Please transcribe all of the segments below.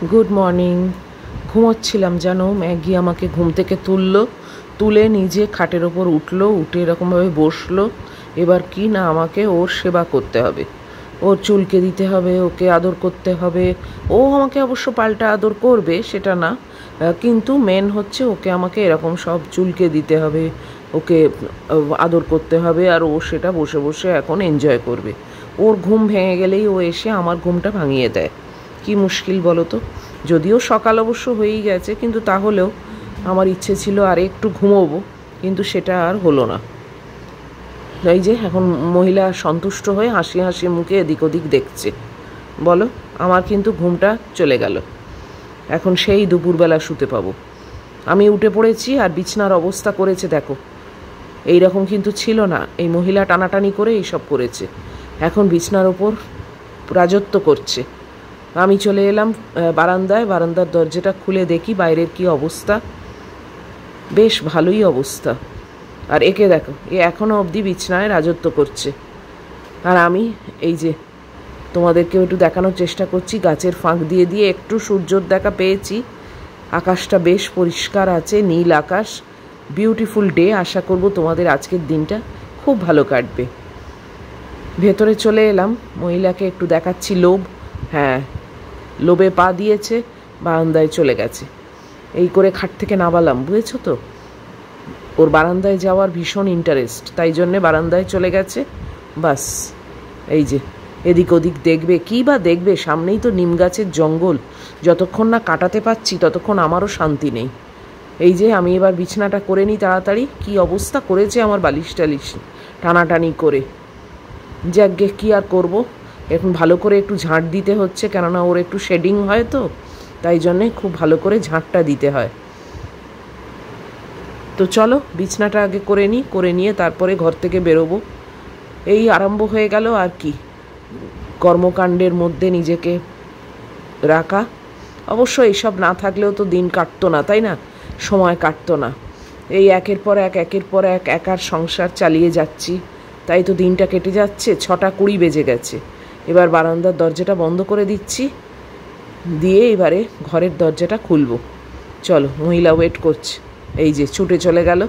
Good morning. ঘুমোচ্ছিলাম জানো, Maggi আমাকে ঘুম থেকে তুলে নিজে খাটের ওপর উঠলো, উঠে এরকমভাবে বসলো। এবার কি না আমাকে ওর সেবা করতে হবে, ওর চুলকে দিতে হবে, ওকে আদর করতে হবে। ও আমাকে অবশ্য পাল্টা আদর করবে, সেটা না, কিন্তু মেন হচ্ছে ওকে আমাকে এরকম সব চুলকে দিতে হবে, ওকে আদর করতে হবে। আর ও সেটা বসে বসে এখন এনজয় করবে। ওর ঘুম ভেঙে গেলেই ও এসে আমার ঘুমটা ভাঙিয়ে দেয়। কি মুশকিল বলো তো। যদিও সকাল অবশ্য হয়েই গেছে, কিন্তু তাহলেও আমার ইচ্ছে ছিল আর একটু ঘুমোবো, কিন্তু সেটা আর হলো না। এই যে এখন মহিলা সন্তুষ্ট হয়ে হাসি হাসি মুখে এদিক ওদিক দেখছে। বলো, আমার কিন্তু ঘুমটা চলে গেল। এখন সেই দুপুরবেলা শুতে পাবো। আমি উঠে পড়েছি আর বিছনার অবস্থা করেছে দেখো। এই রকম কিন্তু ছিল না, এই মহিলা টানাটানি করে এইসব করেছে। এখন বিছনার ওপর রাজত্ব করছে। আমি চলে এলাম বারান্দায়। বারান্দার দরজাটা খুলে দেখি বাইরের কি অবস্থা। বেশ ভালোই অবস্থা। আর একে দেখো, এ এখনও অবধি বিছনায় রাজত্ব করছে। আর আমি এই যে তোমাদেরকেও একটু দেখানোর চেষ্টা করছি, গাছের ফাঁক দিয়ে দিয়ে একটু সূর্যর দেখা পেয়েছি। আকাশটা বেশ পরিষ্কার আছে, নীল আকাশ, বিউটিফুল ডে। আশা করব তোমাদের আজকের দিনটা খুব ভালো কাটবে। ভেতরে চলে এলাম, মহিলাকে একটু দেখাচ্ছি লোভ। হ্যাঁ, লোভে পা দিয়েছে, বারান্দায় চলে গেছে। এই করে খাট থেকে নামালাম, বুঝেছো তো। ওর বারান্দায় যাওয়ার ভীষণ ইন্টারেস্ট, তাই জন্যে বারান্দায় চলে গেছে। বাস, এই যে এদিক ওদিক দেখবে, কী বা দেখবে, সামনেই তো নিম গাছের জঙ্গল। যতক্ষণ না কাটাতে পারছি ততক্ষণ আমারও শান্তি নেই। এই যে আমি এবার বিছানাটা করে নিই তাড়াতাড়ি। কি অবস্থা করেছে আমার বালিশ টালিশ টানাটানি করে। যাকগে, কী আর করবো, এখন ভালো করে একটু ঝাঁট দিতে হচ্ছে, কেননা ওর একটু শেডিং হয় তো, তাই জন্যে খুব ভালো করে ঝাঁটটা দিতে হয়। তো চলো বিছনাটা আগে করে নিয়ে তারপরে ঘর থেকে বেরোবো। এই আরম্ভ হয়ে গেল আর কি, কর্মকাণ্ডের মধ্যে নিজেকে রাখা। অবশ্য এইসব না থাকলেও তো দিন কাটতো না, তাই না, সময় কাটতো না। এই একের পর এক একার সংসার চালিয়ে যাচ্ছি, তাই তো দিনটা কেটে যাচ্ছে। 6:20 বেজে গেছে। এবার বারান্দার দরজাটা বন্ধ করে দিচ্ছি, দিয়ে এবারে ঘরের দরজাটা খুলবো। চলো, মহিলা ওয়েট করছে। এই যে ছুটে চলে গেল।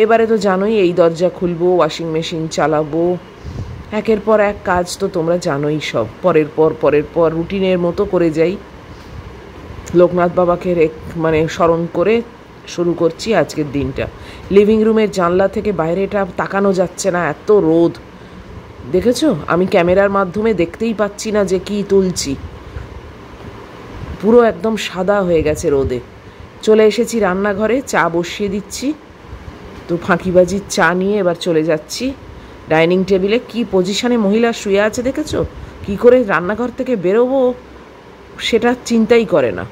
এবারে তো জানোই, এই দরজা খুলবো, ওয়াশিং মেশিন চালাবো, একের পর এক কাজ তো তোমরা জানোই। সব পরের পর রুটিনের মতো করে যাই। লোকনাথ বাবাকে স্মরণ করে শুরু করছি আজকের দিনটা। লিভিং রুমের জানলা থেকে বাইরেটা তাকানো যাচ্ছে না, এত রোদ। দেখেছো, আমি ক্যামেরার মাধ্যমে দেখতেই পাচ্ছি না যে কি তুলছি। পুরো একদম সাদা হয়ে গেছে রোদে। চলে এসেছি রান্নাঘরে, চা বসিয়ে দিচ্ছি। তো ফাঁকিবাজির চা নিয়ে এবার চলে যাচ্ছি ডাইনিং টেবিলে। কি পজিশনে মহিলা শুয়ে আছে দেখেছো। কি করে রান্নাঘর থেকে বেরোবো সেটা চিন্তাই করে না।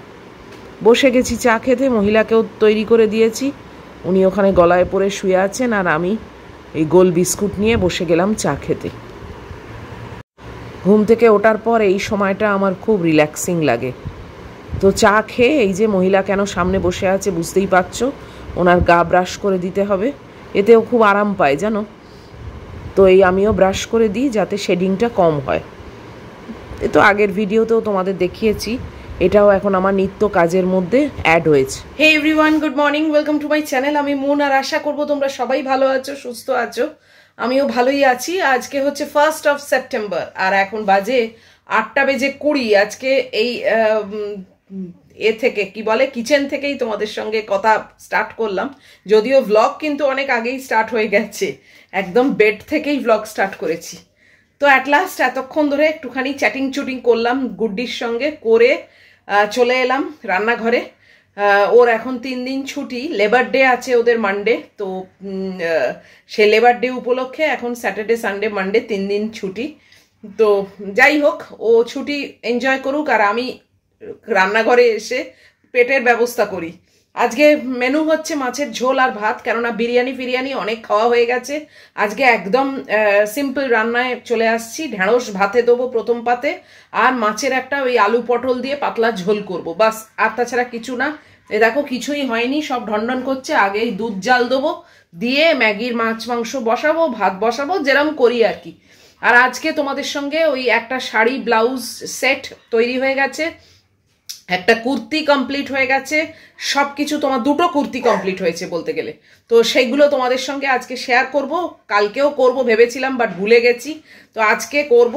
বসে গেছি চা খেতে, মহিলাকেও তৈরি করে দিয়েছি। উনি ওখানে গলায় পড়ে শুয়ে আছেন, আর আমি এই গোল বিস্কুট নিয়ে বসে গেলাম চা খেতে। ঘুম থেকে ওঠার পর এই সময়টা আমার খুব রিল্যাক্সিং লাগে। তো চা খেয়ে এই যে মহিলা কেন সামনে বসে আছে বুঝতেই পারছো, ওনার গা ব্রাশ করে দিতে হবে, এতেও খুব আরাম পায় জানো। তো এই আমিও ব্রাশ করে দিই যাতে শেডিংটা কম হয়। এ তো আগের ভিডিওতেও তোমাদের দেখিয়েছি, এটাও এখন আমার নিত্য কাজের মধ্যে অ্যাড হয়েছে। Hey everyone, good morning, welcome to my channel. আমি মুন, আর আশা করবো তোমরা সবাই ভালো আছো, সুস্থ আছো। আমিও ভালোই আছি। আজকে হচ্ছে 1st of September, আর এখন বাজে 8:20। আজকে এই থেকে কি বলে কিচেন থেকেই তোমাদের সঙ্গে কথা স্টার্ট করলাম। যদিও ভ্লগ কিন্তু অনেক আগেই স্টার্ট হয়ে গেছে, একদম বেড থেকেই ভ্লগ স্টার্ট করেছি। তো অ্যাট লাস্ট এতক্ষণ ধরে একটুখানি চ্যাটিং করলাম গুড্ডির সঙ্গে, করে চলে এলাম রান্নাঘরে। ওর এখন 3 দিন ছুটি, লেবার ডে আছে ওদের মানডে। তো সে লেবার ডে উপলক্ষে এখন স্যাটারডে সানডে মানডে 3 দিন ছুটি। তো যাই হোক, ও ছুটি এনজয় করুক, আর আমি রান্নাঘরে এসে পেটের ব্যবস্থা করি। আজকে মেনু হচ্ছে মাছের ঝোল আর ভাত, কেননা বিরিয়ানি অনেক খাওয়া হয়ে গেছে। আজকে একদম সিম্পল রান্নায় চলে আসছি। ঢেঁড়স ভাতে দেবো প্রথম পাতে, আর মাছের একটা ওই আলু পটল দিয়ে পাতলা ঝোল করব, বাস। আর তাছাড়া কিছু না। এ দেখো কিছুই হয়নি, সব ঢনঢন করছে। আগেই দুধ জাল দেবো, দিয়ে ম্যাগির মাছ মাংস বসাবো, ভাত বসাবো, যেরকম করি আর কি। আর আজকে তোমাদের সঙ্গে ওই একটা শাড়ি ব্লাউজ সেট তৈরি হয়ে গেছে, একটা কুর্তি কমপ্লিট হয়ে গেছে, সব কিছু তোমার দুটো কুর্তি কমপ্লিট হয়েছে বলতে গেলে। তো সেইগুলো তোমাদের সঙ্গে আজকে শেয়ার করব, কালকেও করব ভেবেছিলাম বাট ভুলে গেছি, তো আজকে করব।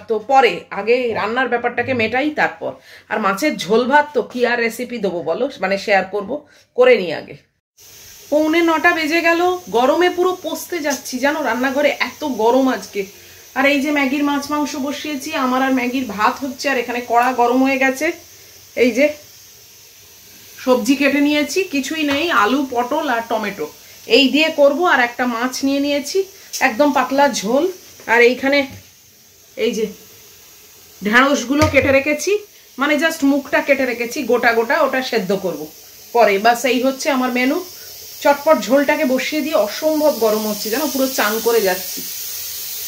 তো পরে আগে রান্নার ব্যাপারটাকে মেটাই তারপর। আর মাছের ঝোল ভাত তো কি আর রেসিপি দেবো বলো, মানে শেয়ার করব, করে নিই আগে। 8:45 বেজে গেল, গরমে পুরো পচতে যাচ্ছি জানো, রান্নাঘরে এত গরম আজকে। আর এই যে ম্যাগির মাছ মাংস বসিয়েছি, আমার আর ম্যাগির ভাত হচ্ছে, আর এখানে কড়া গরম হয়ে গেছে। এই যে সবজি কেটে নিয়েছি, কিছুই নেই, আলু পটল আর টমেটো এই দিয়ে করব। আর একটা মাছ নিয়ে নিয়েছি, একদম পাতলা ঝোল। আর এইখানে এই যে ঢ্যাঁড়সগুলো কেটে রেখেছি, মানে জাস্ট মুখটা কেটে রেখেছি, গোটা গোটা, ওটা সেদ্ধ করব পরে। বাস এই হচ্ছে আমার মেনু। চটপট ঝোলটাকে বসিয়ে দিয়ে অসম্ভব গরম হচ্ছে জানো, পুরো চান করে যাচ্ছি,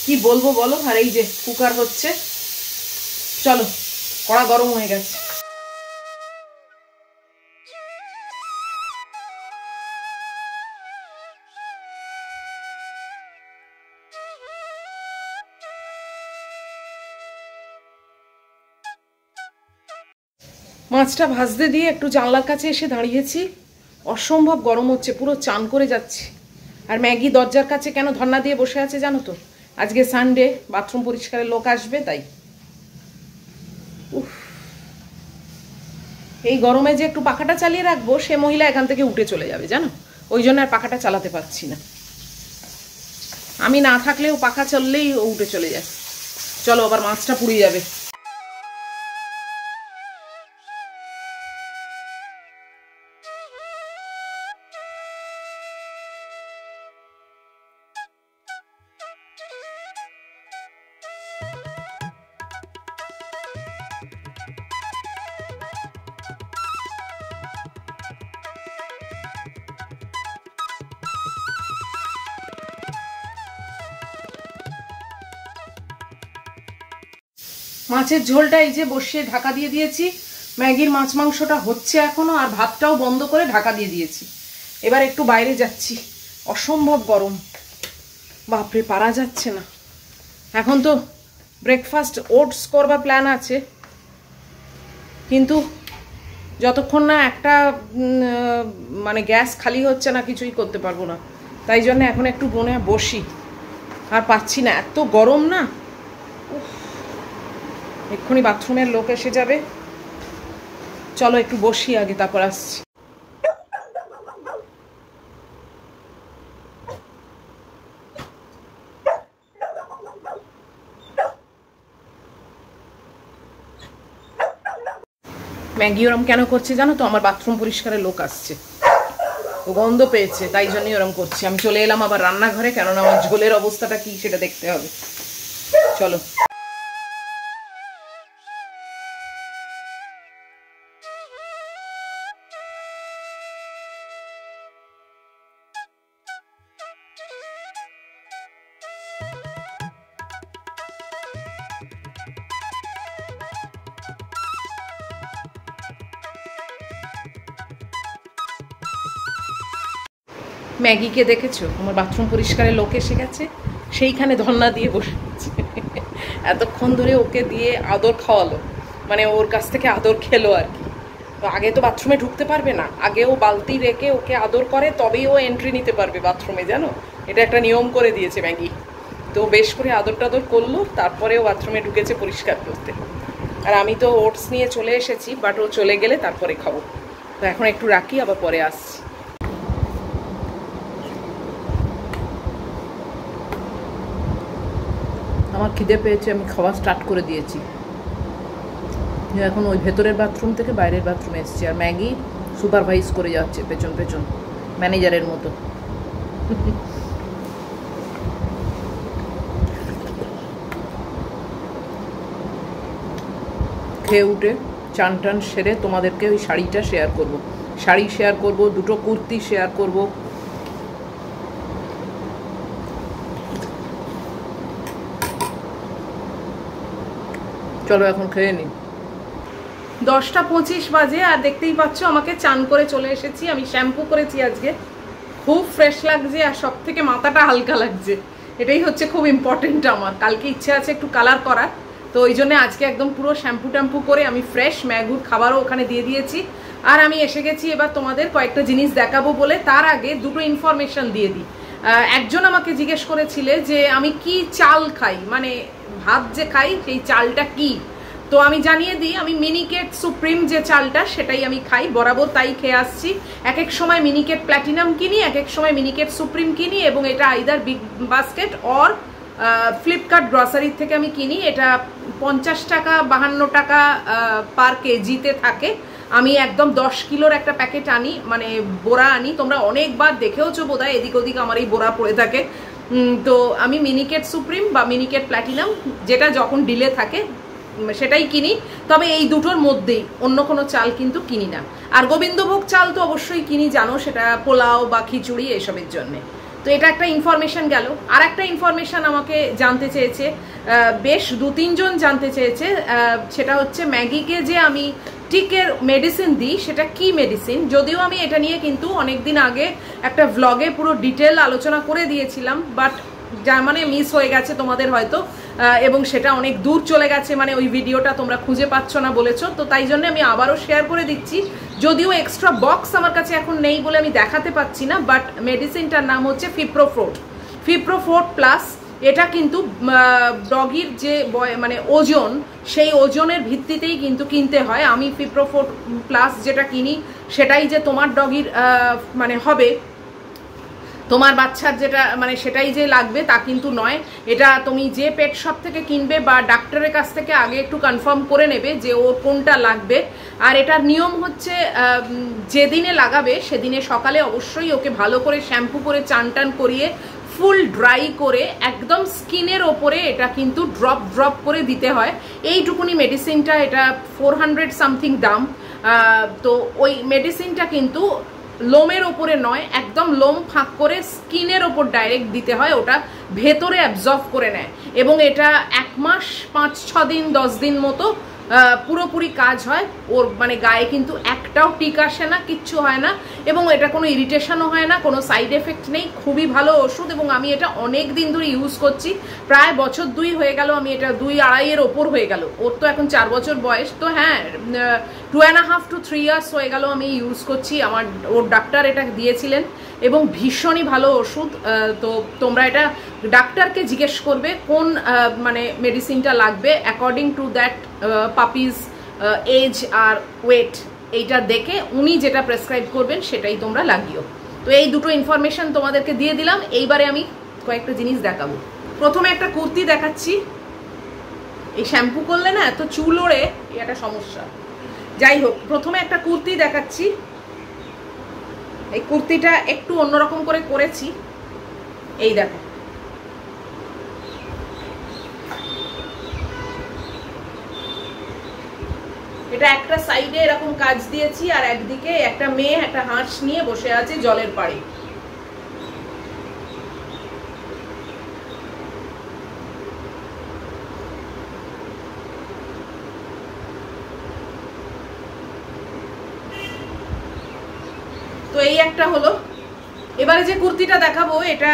কি বলবো বলো। আর এই যে কুকার হচ্ছে, চলো, কড়া গরম হয়ে গেছে। মাছটা ভাজতে দিয়ে একটু জানলার কাছে এসে দাঁড়িয়েছি, অসম্ভব গরম হচ্ছে, পুরো চান করে যাচ্ছি। আর ম্যাগি দরজার কাছে কেন ধর্না দিয়ে বসে আছে জানো তো, আজকে সানডে, বাথরুম পরিষ্কারের লোক আসবে তাই। উফ, এই গরমে যে একটু পাখাটা চালিয়ে রাখবো, সে মহিলা এখান থেকে উঠে চলে যাবে জানো, ওই জন্য আর পাখাটা চালাতে পারছি না। আমি না থাকলেও পাখা চললেই ও উঠে চলে যায়। চলো, আবার মাছটা পুড়ে যাবে। মাছের ঝোলটা এই যে বসিয়ে ঢাকা দিয়ে দিয়েছি, ম্যাগির মাছ মাংসটা হচ্ছে এখনো, আর ভাতটাও বন্ধ করে ঢাকা দিয়ে দিয়েছি। এবার একটু বাইরে যাচ্ছি, অসম্ভব গরম, বাপরে পারা যাচ্ছে না। এখন তো ব্রেকফাস্ট ওটস করবার প্ল্যান আছে, কিন্তু যতক্ষণ না একটা মানে গ্যাস খালি হচ্ছে না, কিছুই করতে পারবো না। তাই জন্য এখন একটু বসি, আর পাচ্ছি না, এত গরম না। এক্ষুনি বাথরুমের লোক এসে যাবে, চলো একটু বসি আগে, তারপর আসছি। ম্যাগি ওরম কেন করছে জানো তো, আমার বাথরুম পরিষ্কারের লোক আসছে, ও গন্ধ পেয়েছে, তাই জন্যই ওরম করছে। আমি চলে এলাম আবার রান্নাঘরে, কেননা আমার ঝোলের অবস্থাটা কি সেটা দেখতে হবে। চলো। ম্যাগিকে দেখেছো, আমার বাথরুম পরিষ্কারের লোক এসে গেছে, সেইখানে ধন্না দিয়ে বসে আছে। এতক্ষণ ধরে ওকে দিয়ে আদর খাওয়ালো, মানে ওর কাছ থেকে আদর খেলো আর কি। তো আগে তো বাথরুমে ঢুকতে পারবে না, আগে ও বালতি রেখে ওকে আদর করে, তবেই ও এন্ট্রি নিতে পারবে বাথরুমে, জানো, এটা একটা নিয়ম করে দিয়েছে ম্যাগি। তো বেশ করে আদর টাদর করলো, তারপরে ও বাথরুমে ঢুকেছে পরিষ্কার করতে। আর আমি তো ওটস নিয়ে চলে এসেছি, বাট ও চলে গেলে তারপরে খাবো। তো এখন একটু রাখি, আবার পরে আসছি। আমার খিদে পেয়েছে, আমি খাওয়া স্টার্ট করে দিয়েছি। এখন ওই ভেতরের বাথরুম থেকে বাইরের বাথরুমে এসেছি, আর ম্যাগি সুপারভাইজ করে যাচ্ছে পেছন পেছন, ম্যানেজারের মতো। খেয়ে উঠে চান টান সেরে তোমাদেরকে ওই শাড়িটা শেয়ার করব, শাড়ি শেয়ার করব, দুটো কুর্তি শেয়ার করব। চলো এখন খেয়ে নিই। 10:25 বাজে, আর দেখতেই পাচ্ছ আমাকে চান করে চলে এসেছি। আমি শ্যাম্পু করেছি আজকে, খুব ফ্রেশ লাগছে, আর সব থেকে মাথাটা হালকা লাগছে, এটাই হচ্ছে খুব ইম্পর্টেন্ট আমার। কালকে ইচ্ছে আছে একটু কালার করার, তো ওই জন্য আজকে একদম পুরো শ্যাম্পু ট্যাম্পু করে আমি ফ্রেশ, ম্যাগুর খাবারও ওখানে দিয়ে দিয়েছি। আর আমি এসে গেছি এবার তোমাদের কয়েকটা জিনিস দেখাবো বলে। তার আগে দুটো ইনফরমেশন দিয়ে দিই। একজন আমাকে জিজ্ঞেস করেছিলে যে আমি কি চাল খাই, মানে ভাত যে খাই সেই চালটা কি। তো আমি জানিয়ে দিই, আমি মিনিকেট সুপ্রিম যে চালটা সেটাই আমি খাই, বরাবর তাই খেয়ে আসছি। এক এক সময় মিনিকেট প্ল্যাটিনাম কিনি, এক এক সময় মিনিকেট সুপ্রিম কিনি, এবং এটা either big basket or Flipkart গ্রসারির থেকে আমি কিনি। এটা 50 টাকা 52 টাকা পার কেজিতে থাকে। আমি একদম 10 কিলোর একটা প্যাকেট আনি, মানে বোরা আনি। তোমরা অনেকবার দেখেওছো বোধহয়, এদিক ওদিক আমার এই বোরা পড়ে থাকে। তো আমি মিনিকেট সুপ্রিম বা মিনিকেট প্ল্যাটিনাম যেটা যখন ডিলে থাকে সেটাই কিনি। তবে এই দুটোর মধ্যেই, অন্য কোনো চাল কিন্তু কিনি না। আর গোবিন্দভোগ চাল তো অবশ্যই কিনি, জানো, সেটা পোলাও বা খিচুড়ি এসবের জন্যে। তো এটা একটা ইনফরমেশন গেল। আর একটা ইনফরমেশন আমাকে জানতে চেয়েছে, বেশ 2-3 জন জানতে চেয়েছে, সেটা হচ্ছে ম্যাগিকে যে আমি টিকের মেডিসিন দিই সেটা কি মেডিসিন। যদিও আমি এটা নিয়ে কিন্তু অনেকদিন আগে একটা ভ্লগে পুরো ডিটেল আলোচনা করে দিয়েছিলাম, বাট যা মানে মিস হয়ে গেছে তোমাদের হয়তো, এবং সেটা অনেক দূর চলে গেছে, মানে ওই ভিডিওটা তোমরা খুঁজে পাচ্ছ না বলেছো। তো তাই জন্য আমি আবারও শেয়ার করে দিচ্ছি, যদিও এক্সট্রা বক্স আমার কাছে এখন নেই বলে আমি দেখাতে পাচ্ছি না। বাট মেডিসিনটার নাম হচ্ছে ফিপ্রোফোর্ট প্লাস। এটা কিন্তু ডগির যে মানে ওজন, সেই ওজনের ভিত্তিতেই কিন্তু কিনতে হয়। আমি ফিপ্রোফোর্ট প্লাস যেটা কিনি সেটাই যে তোমার ডগির মানে হবে, তোমার বাচ্চার যেটা মানে সেটাই যে লাগবে তা কিন্তু নয়। এটা তুমি যে পেট শপ থেকে কিনবে বা ডাক্তারের কাছ থেকে আগে একটু কনফার্ম করে নেবে যে ওর কোনটা লাগবে। আর এটার নিয়ম হচ্ছে যেদিনে লাগাবে সেদিনে সকালে অবশ্যই ওকে ভালো করে শ্যাম্পু করে চান টান করিয়ে ফুল ড্রাই করে একদম স্কিনের ওপরে এটা কিন্তু ড্রপ করে দিতে হয়। এইটুকুনি মেডিসিনটা, এটা 400 সামথিং দাম। তো ওই মেডিসিনটা কিন্তু লোমের ওপরে নয়, একদম লোম ফাঁক করে স্কিনের ওপর ডাইরেক্ট দিতে হয়, ওটা ভেতরে অ্যাবজর্ব করে নেয়। এবং এটা 1 মাস 5-6 দিন 10 দিন মতো পুরোপুরি কাজ হয় ওর, মানে গায়ে কিন্তু একটাও টিক আসে না, কিচ্ছু হয় না, এবং এটা কোনো ইরিটেশনও হয় না, কোনো সাইড এফেক্ট নেই। খুবই ভালো ওষুধ, এবং আমি এটা অনেক দিন ধরে ইউজ করছি, প্রায় বছর 2 হয়ে গেল। আমি এটা 2-2.5 ওপর হয়ে গেল। ওর তো এখন 4 বছর বয়স, তো হ্যাঁ 2.5 to 3 ইয়ার্স হয়ে গেল আমি ইউজ করছি। ওর ডাক্তার এটা দিয়েছিলেন, এবং ভীষণই ভালো ওষুধ। তো তোমরা এটা ডাক্তারকে জিজ্ঞেস করবে কোন মানে মেডিসিনটা লাগবে, according to that puppy's age আর ওয়েট, এইটা দেখে উনি যেটা প্রেসক্রাইব করবেন সেটাই তোমরা লাগিও। তো এই দুটো ইনফরমেশন তোমাদেরকে দিয়ে দিলাম। এইবারে আমি কয়েকটা জিনিস দেখাবো। প্রথমে একটা কুর্তি দেখাচ্ছি। এই শ্যাম্পু করলে না এত চুল ওড়ে, এটা সমস্যা। যাই হোক, প্রথমে একটা কুর্তি দেখাচ্ছি। এই কুর্তিটা একটু অন্যরকম করে করেছি, এই দেখো। এটা একটা সাইডে এরকম কাজ দিয়েছি, আর একদিকে একটা মেয়ে একটা হাঁস নিয়ে বসে আছে জলের পাড়ে। তো এই একটা হলো। এবারে যে কুর্তিটা দেখাবো, এটা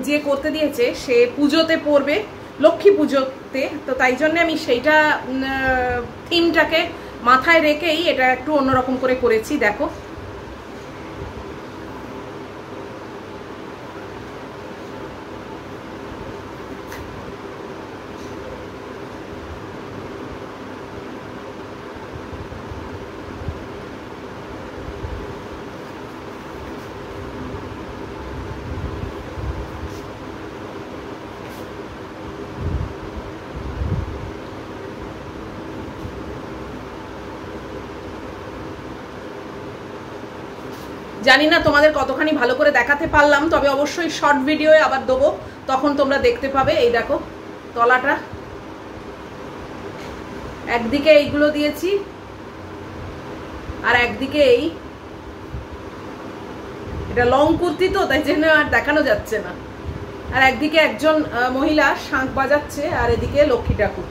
যে করতে দিয়েছে সে পুজোতে পরবে, লক্ষ্মী পুজোতে। তো তাই জন্য আমি সেইটা থিমটাকে মাথায় রেখেই এটা একটু অন্যরকম করে করেছি, দেখো। জানি না তোমাদের কতখানি ভালো করে দেখাতে পারলাম, তবে অবশ্যই শর্ট ভিডিওয়ে আবার দেবো, তখন তোমরা দেখতে পাবে। এই দেখো তলাটা, একদিকে এইগুলো দিয়েছি আর একদিকে এই, এটা লং কুর্তি তো তাই জন্য আর দেখানো যাচ্ছে না। আর একদিকে একজন মহিলা শাঁখ বাজাচ্ছে, আর এদিকে লক্ষ্মী ঠাকুর।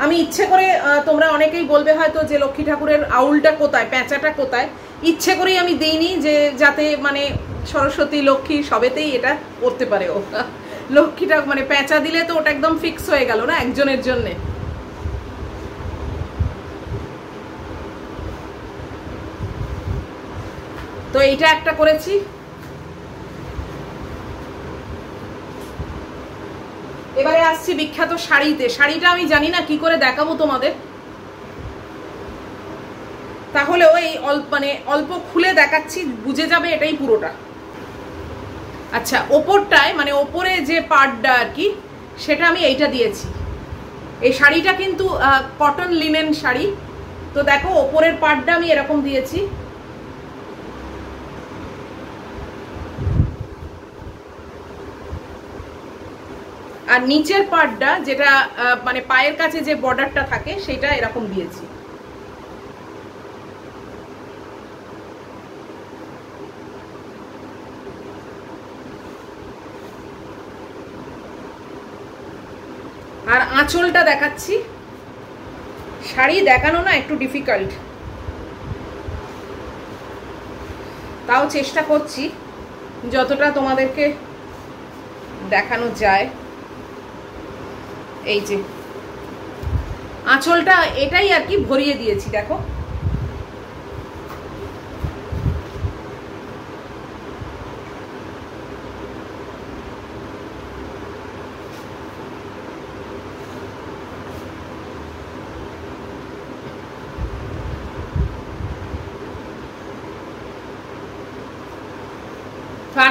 আমি ইচ্ছে করে, তোমরা অনেকেই বলবে হয়তো যে লক্ষ্মী ঠাকুরের আউলটা কোথায়, প্যাঁচাটা কোথায়, ইচ্ছে করেই আমি দিইনি, যে যাতে মানে সরস্বতী লক্ষ্মী সবেতেই এটা করতে পারে ও। লক্ষ্মীটা মানে প্যাঁচা দিলে তো ওটা একদম ফিক্স হয়ে গেল না একজনের জন্যে। তো এইটা একটা করেছি। এবারে আসছি বিখ্যাত শাড়িতে। শাড়িটা আমি জানি না কি করে দেখাবো তোমাদের, তাহলেও এই অল্প খুলে দেখাচ্ছি, বুঝে যাবে এটাই পুরোটা। আচ্ছা, ওপরটায় মানে ওপরে যে পার্টটা আর কি, সেটা আমি এইটা দিয়েছি। এই শাড়িটা কিন্তু কটন লিনেন শাড়ি। তো দেখো ওপরের পার্টটা আমি এরকম দিয়েছি, আর নিচের পার্টটা যেটা মানে পায়ের কাছে যে বর্ডারটা থাকে সেটা এরকম দিয়েছি। আর আঁচলটা দেখাচ্ছি। শাড়ি দেখানো না একটু ডিফিকাল্ট, তাও চেষ্টা করছি যতটা তোমাদেরকে দেখানো যায়। এই যে আঁচলটা এটাই আর কি ভরিয়ে দিয়েছি, দেখো।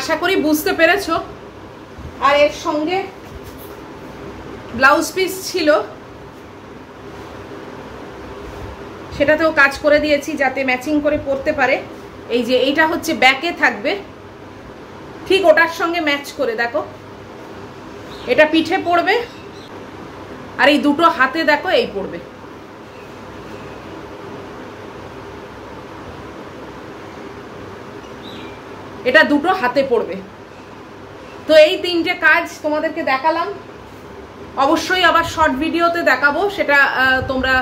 আশা করি বুঝতে পেরেছো। আর এর সঙ্গে ব্লাউজ পিস ছিল, সেটাতেও কাজ করে দিয়েছি যাতে ম্যাচিং করে পরতে পারে। এই যে এইটা হচ্ছে ব্যাকে থাকবে, ঠিক ওটার সঙ্গে ম্যাচ করে, দেখো এটা পিঠে পড়বে, আর এই দুটো হাতে দেখো এই পড়বে। এটা দুটো হাতে পড়বে। তো এই তিনটে কাজ তোমাদেরকে দেখালাম। অবশ্যই আবার শর্ট ভিডিওতে দেখাবো, সেটা তোমরা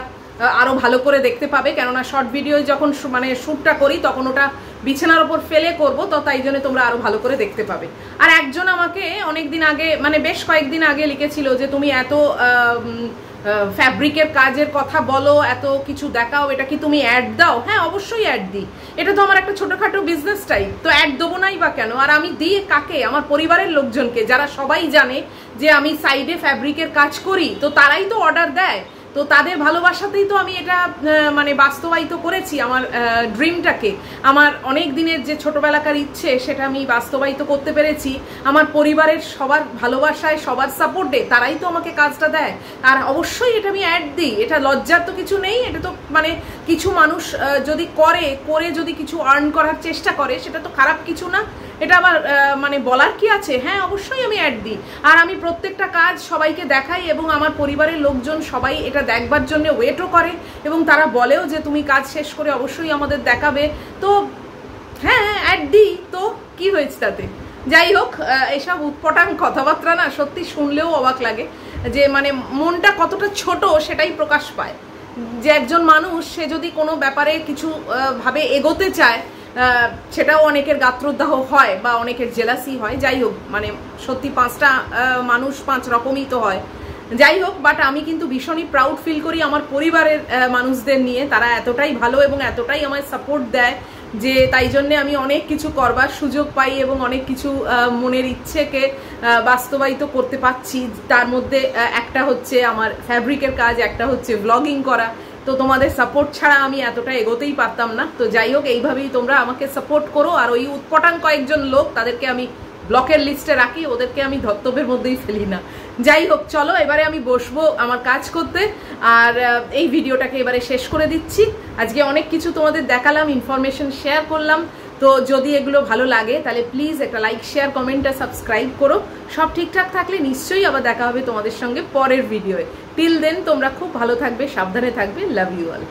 আরো ভালো করে দেখতে পাবে, কেননা শর্ট ভিডিও যখন মানে শ্যুটটা করি তখন ওটা বিছানার উপর ফেলে করব, তো তাই জন্য তোমরা আরো ভালো করে দেখতে পাবে। আর একজন আমাকে অনেকদিন আগে মানে বেশ কয়েকদিন আগে লিখেছিল যে তুমি এত ফ্যাব্রিকের কাজের কথা বলো, এত কিছু দেখাও, এটা কি তুমি অ্যাড দাও? হ্যাঁ, অবশ্যই অ্যাড দিই। এটা তো আমার একটা ছোটখাটো বিজনেস টাইপ, তো অ্যাড দেবো নাই বা কেন? আর আমি দিই কাকে? আমার পরিবারের লোকজনকে, যারা সবাই জানে যে আমি সাইডে ফ্যাব্রিকের কাজ করি, তো তারাই তো অর্ডার দেয়। তো তাদের ভালোবাসাতেই তো আমি এটা মানে বাস্তবায়িত করেছি, আমার ড্রিমটাকে। আমার অনেক দিনের যে ছোটবেলাকার ইচ্ছে সেটা আমি বাস্তবায়িত করতে পেরেছি আমার পরিবারের সবার ভালোবাসায়, সবার সাপোর্টে। তারাই তো আমাকে কাজটা দেয়। আর অবশ্যই এটা আমি অ্যাড দিই, এটা লজ্জার তো কিছু নেই। এটা তো মানে কিছু মানুষ যদি করে যদি কিছু আর্ন করার চেষ্টা করে, সেটা তো খারাপ কিছু না। এটা আবার মানে বলার কি আছে? হ্যাঁ, অবশ্যই আমি অ্যাড দিই। আর আমি প্রত্যেকটা কাজ সবাইকে দেখাই, এবং আমার পরিবারের লোকজন সবাই এটা দেখবার জন্য ওয়েটও করে, এবং তারা বলেও যে তুমি কাজ শেষ করে অবশ্যই আমাদের দেখাবে। তো হ্যাঁ, অ্যাড দিই, তো কি হয়েছে তাতে? যাই হোক, এসব উৎপটাং কথাবার্তা না সত্যি শুনলেও অবাক লাগে, যে মানে মনটা কতটা ছোট সেটাই প্রকাশ পায়। যে একজন মানুষ সে যদি কোনো ব্যাপারে কিছু ভাবে এগোতে চায়, সেটাও অনেকের গাত্রদাহ হয় বা অনেকের জেলাসি হয়। যাই হোক, মানে সত্যি পাঁচটা মানুষ পাঁচ রকমই তো হয়। যাই হোক, বাট আমি কিন্তু ভীষণই প্রাউড ফিল করি আমার পরিবারের মানুষদের নিয়ে। তারা এতটাই ভালো এবং এতটাই আমায় সাপোর্ট দেয় যে তাই জন্যে আমি অনেক কিছু করবার সুযোগ পাই, এবং অনেক কিছু মনের ইচ্ছেকে বাস্তবায়িত করতে পারছি। তার মধ্যে একটা হচ্ছে আমার ফ্যাব্রিকের কাজ, একটা হচ্ছে ব্লগিং করা। তো তোমাদের সাপোর্ট ছাড়া আমি এতটা এগোতেই পারতাম না। তো যাই হোক, এইভাবেই তোমরা আমাকে সাপোর্ট করো। আর ওই উৎপটাং কয়েকজন লোক, তাদেরকে আমি ব্লকের লিস্টে রাখি, ওদেরকে আমি ধর্তব্যের মধ্যেই ফেলি না। যাই হোক, চলো এবারে আমি বসবো আমার কাজ করতে, আর এই ভিডিওটাকে এবারে শেষ করে দিচ্ছি। আজকে অনেক কিছু তোমাদের দেখালাম, ইনফরমেশন শেয়ার করলাম। তো যদি এগুলো ভালো লাগে তাহলে প্লিজ একটা লাইক, শেয়ার, কমেন্ট আর সাবস্ক্রাইব করো। সব ঠিকঠাক থাকলে নিশ্চয়ই আবার দেখা হবে তোমাদের সঙ্গে পরের ভিডিওয়ে। টিল দেন তোমরা খুব ভালো থাকবে, সাবধানে থাকবে। Love you all.